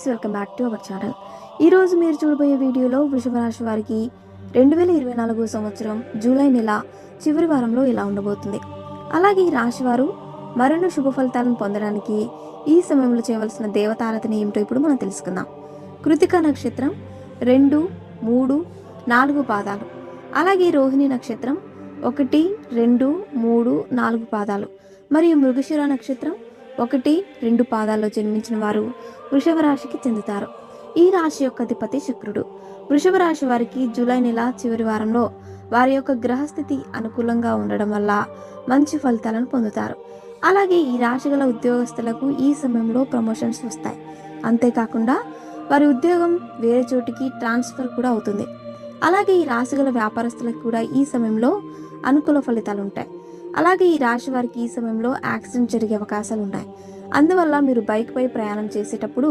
Welcome back to our channel. ఈరోజు మీరు చూడబోయే వీడియోలో వృషభ రాశి వారికి 2024 సంవత్సరం జూలై నెల చివరి వారంలో ఎలా ఉండబోతుంది, అలాగే ఈ రాశి వారు మరిన్ని శుభ ఫలితాలను పొందడానికి ఈ సమయంలో చేయవలసిన దేవతారాధన ఏమిటో ఇప్పుడు మనం తెలుసుకుందాం. కృతిక నక్షత్రం 2, 3, 4 పాదాలు, అలాగే రోహిణి నక్షత్రం 1, 2, 3, 4 పాదాలు మరియు మృగశిర నక్షత్రం 1, 2 పాదాల్లో జన్మించిన వారు వృషభ రాశికి చెందుతారు. ఈ రాశి యొక్క అధిపతి శుక్రుడు. వృషభ రాశి వారికి జూలై నెల చివరి వారంలో వారి యొక్క గ్రహస్థితి అనుకూలంగా ఉండడం వల్ల మంచి ఫలితాలను పొందుతారు. అలాగే ఈ రాశి గల ఉద్యోగస్తులకు ఈ సమయంలో ప్రమోషన్స్ వస్తాయి. అంతేకాకుండా వారి ఉద్యోగం వేరే చోటికి ట్రాన్స్ఫర్ కూడా అవుతుంది. అలాగే ఈ రాశి గల వ్యాపారస్తులకు కూడా ఈ సమయంలో అనుకూల ఫలితాలు ఉంటాయి. అలాగే ఈ రాశి వారికి ఈ సమయంలో యాక్సిడెంట్ జరిగే అవకాశాలు ఉన్నాయి. అందువల్ల మీరు బైక్ పై ప్రయాణం చేసేటప్పుడు